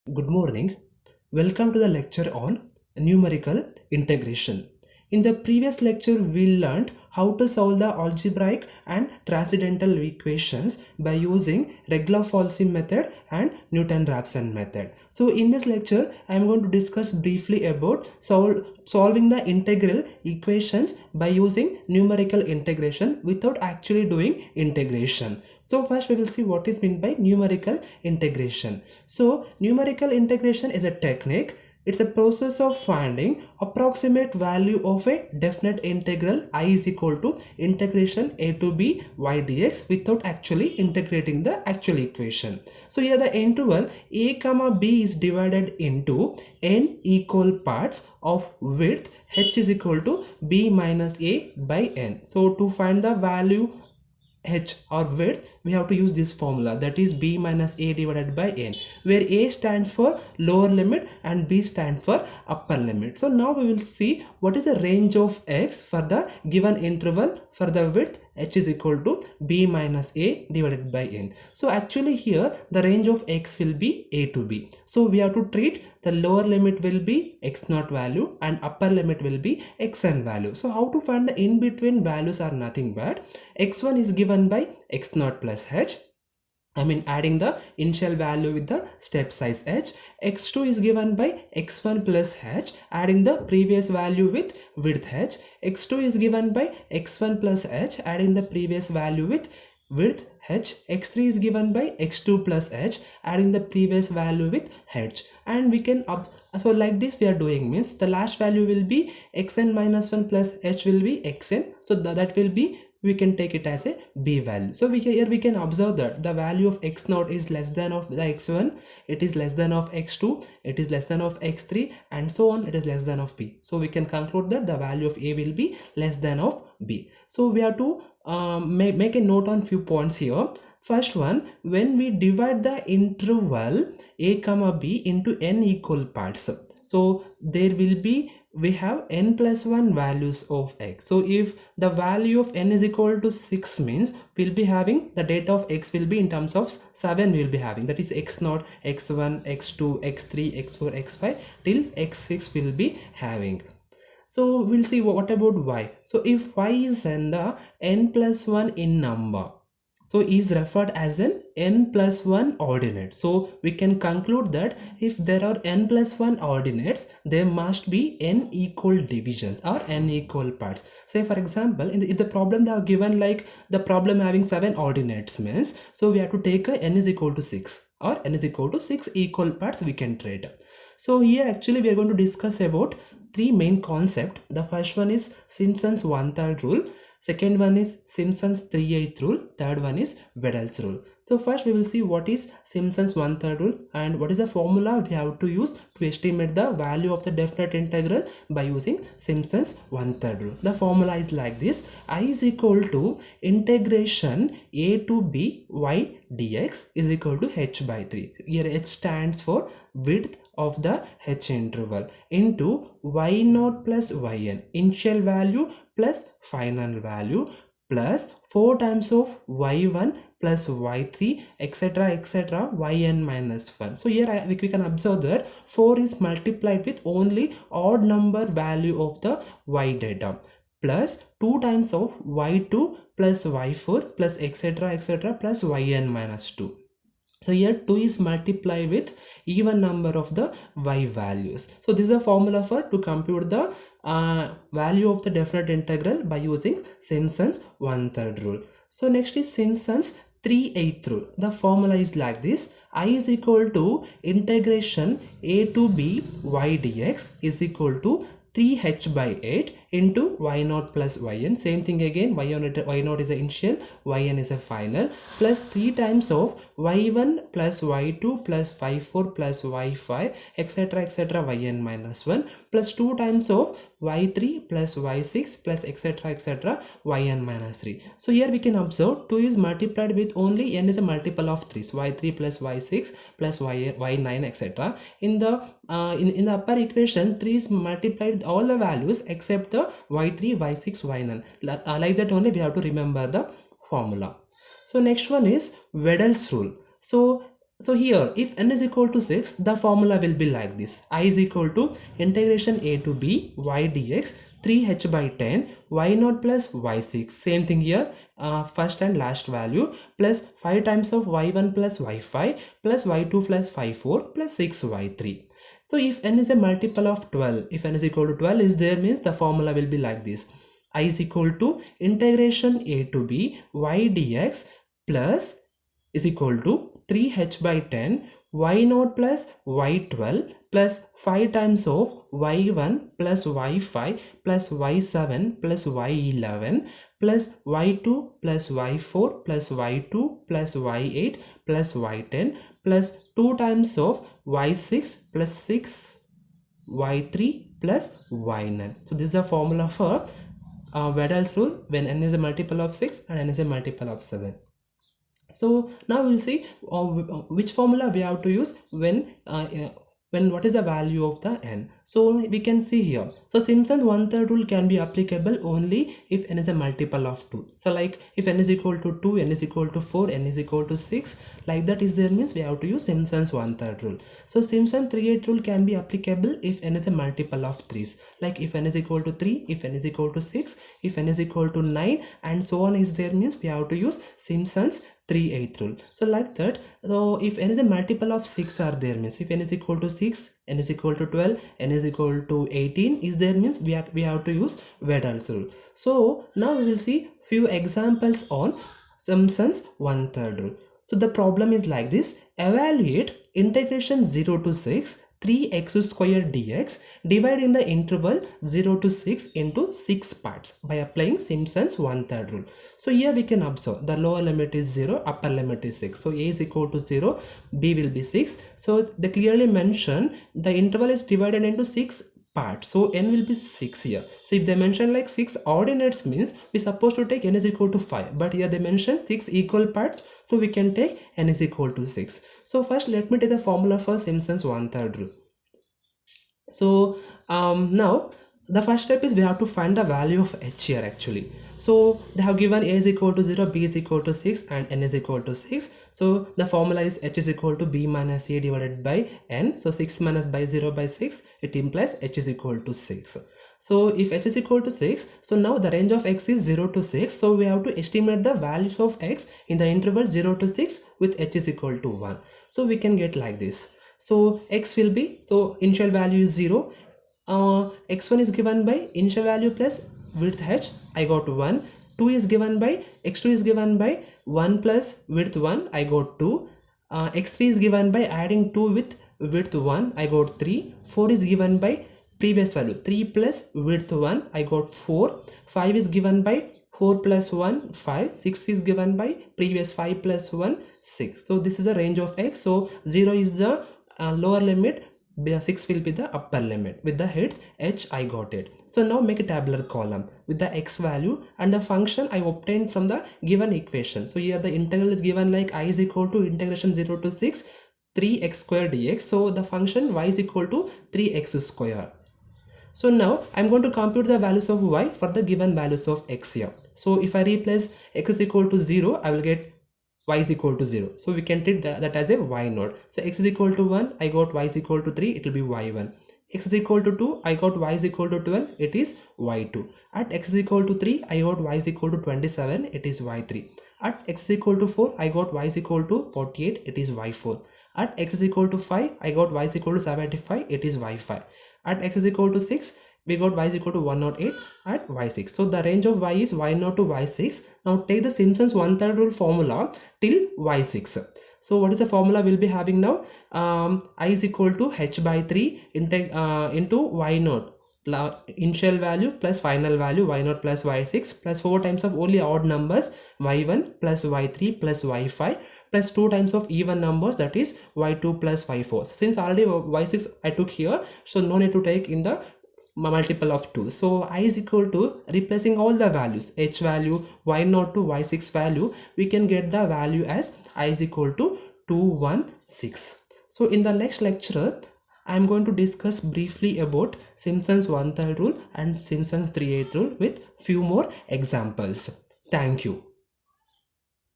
Good morning. Welcome to the lecture on numerical integration. In the previous lecture, we learned how to solve the algebraic and transcendental equations by using Regla-Folsi method and Newton-Raphson method. So in this lecture, I am going to discuss briefly about solving the integral equations by using numerical integration without actually doing integration. So first we will see what is meant by numerical integration. So numerical integration is a technique. It's a process of finding approximate value of a definite integral I is equal to integration a to b y dx without actually integrating the actual equation. So here the interval a comma b is divided into n equal parts of width h is equal to b minus a by n. So to find the value h or width, we have to use this formula, that is b minus a divided by n, where a stands for lower limit and b stands for upper limit. So now we will see what is the range of x for the given interval for the width h is equal to b minus a divided by n. So actually here the range of x will be a to b. So we have to treat the lower limit will be x naught value and upper limit will be xn value. So how to find the in between values are nothing but x1 is given by x naught plus h, adding the initial value with the step size h. X2 is given by x1 plus h, adding the previous value with width h. X2 is given by x1 plus h, adding the previous value with width h. X3 is given by x2 plus h, adding the previous value with h. And we can so like this we are doing, means the last value will be xn minus 1 plus h will be xn. So that will be, we can take it as a b value. So here we can observe that the value of x naught is less than of the x1, it is less than of x2, it is less than of x3, and so on, it is less than of b. So we can conclude that the value of a will be less than of b. So we have to make a note on few points here. First one, when we divide the interval a comma b into n equal parts, so there will be, we have n plus 1 values of x. So if the value of n is equal to 6 means we'll be having the data of x will be in terms of 7 we'll be having, that is x0, x1, x2, x3, x4, x5 till x6 will be having. So we'll see what about y. So if y is in the n plus 1 in number, so is referred as an n plus 1 ordinate. So we can conclude that if there are n plus 1 ordinates, there must be n equal divisions or n equal parts. Say for example, if the problem they have given, like the problem having 7 ordinates means, so we have to take a n is equal to 6 or n is equal to 6 equal parts we can treat. So here actually we are going to discuss about three main concepts. The first one is Simpsons 1/3 rule. Second one is Simpsons 3/8 rule. Third one is Weddell's rule. So first we will see what is Simpsons 1/3 rule and what is the formula we have to use to estimate the value of the definite integral by using Simpsons 1/3 rule. The formula is like this: I is equal to integration a to b y dx is equal to h by 3. Here h stands for width of the h interval into y naught plus yn, initial value plus final value, plus 4 times of y1 plus y3 etc etc yn minus 1. So here we can observe that 4 is multiplied with only odd number value of the y data, plus 2 times of y2 plus y4 plus etc etc plus yn minus 2. So here 2 is multiplied with even number of the y values. So this is a formula for to compute the value of the definite integral by using Simpsons 1/3 rule. So next is Simpsons 3/8 rule. The formula is like this: I is equal to integration a to b y dx is equal to 3h by 8 into y0 plus yn. Same thing again, y0 is the initial, yn is a final, plus 3 times of y1 plus y2 plus y4 plus y5 etc etc yn minus 1, plus 2 times of y3 plus y6 plus etc etc yn minus 3. So here we can observe 2 is multiplied with only n is a multiple of 3, so y3 plus y6 plus y9 etc. In the upper equation 3 is multiplied with all the values except the y3, y6, y9. Like that only we have to remember the formula. So next one is Weddell's rule. So So here, if n is equal to 6, the formula will be like this. I is equal to integration a to b y dx 3h by 10 y0 plus y6. Same thing here, first and last value, plus 5 times of y1 plus y5 plus y2 plus y4 plus 6y3. So if n is a multiple of 12, if n is equal to 12 is there, means the formula will be like this. I is equal to integration a to b y dx plus is equal to 3h by 10 y0 plus y12 plus 5 times of y1 plus y5 plus y7 plus y11 plus y2 plus y4 plus y2 plus y8 plus y10 plus 2 times of y6 plus 6 y3 plus y9. So this is the formula for Wedel's rule when n is a multiple of 6 and n is a multiple of 7. So now we'll see which formula we have to use when what is the value of the n. So we can see here, so Simpson's one-third rule can be applicable only if n is a multiple of 2. So like if n is equal to 2, n is equal to 4, n is equal to 6, like that is there, means we have to use Simpson's one-third rule. So Simpson's 3/8 rule can be applicable if n is a multiple of 3's, like if n is equal to 3, if n is equal to 6, if n is equal to 9, and so on is there, means we have to use Simpson's 3/8 rule. So like that, so if n is a multiple of 6 are there, means if n is equal to 6, n is equal to 12, n is equal to 18 is there, means we have to use Wedel's rule. So now we will see few examples on Simpson's one-third rule. So the problem is like this: evaluate integration 0 to 6 3x square dx divide in the interval 0 to 6 into 6 parts by applying Simpson's one-third rule. So here we can observe the lower limit is 0, upper limit is 6. So a is equal to 0, b will be 6. So they clearly mention the interval is divided into 6 parts, so n will be 6 here. So if they mention like 6 ordinates, means we supposed to take n is equal to 5, but here they mention 6 equal parts, so we can take n is equal to 6. So first let me take the formula for Simpson's one-third rule. So now the first step is we have to find the value of h here actually. So they have given a is equal to 0, b is equal to 6 and n is equal to 6. So the formula is h is equal to b minus a divided by n. So 6 minus by 0 by 6, it implies h is equal to 6. So if h is equal to 6, so now the range of x is 0 to 6. So we have to estimate the values of x in the interval 0 to 6 with h is equal to 1. So we can get like this. So x will be, so initial value is 0. X1 is given by initial value plus width h, I got 1. 2 is given by, x2 is given by 1 plus width 1, I got 2. X3 is given by adding 2 with width 1, I got 3. 4 is given by previous value 3 plus width 1, I got 4. 5 is given by 4 plus 1, 5. 6 is given by previous 5 plus 1, 6. So this is the range of x. So 0 is the lower limit, 6 will be the upper limit. With the head h, I got it. So now make a tabular column with the x value and the function I obtained from the given equation. So here the integral is given like I is equal to integration 0 to 6 3x square dx. So the function y is equal to 3x square. So now I'm going to compute the values of y for the given values of x here. So if I replace x is equal to 0, I will get y is equal to 0. So we can treat that as a y node. So x is equal to 1, I got y is equal to 3, it will be y1. X is equal to 2, I got y is equal to 12, it is y2. At x is equal to 3, I got y is equal to 27, it is y3. At x is equal to 4, I got y is equal to 48, it is y4. At x is equal to 5, I got y is equal to 75, it is y5. At x is equal to 6, we got y is equal to 108 at y6. So the range of y is y0 to y6. Now take the Simpson's one-third rule formula till y6. So what is the formula we'll be having now? I is equal to h by 3 into y0. Initial value plus final value y0 plus y6 plus 4 times of only odd numbers y1 plus y3 plus y5 plus 2 times of even numbers, that is y2 plus y4. Since already y6 I took here, so no need to take in the multiple of 2. So I is equal to, replacing all the values, h value, y0 to y6 value, we can get the value as I is equal to 216. So in the next lecture I am going to discuss briefly about Simpson's one-third rule and Simpson's 3/8 rule with few more examples. Thank you.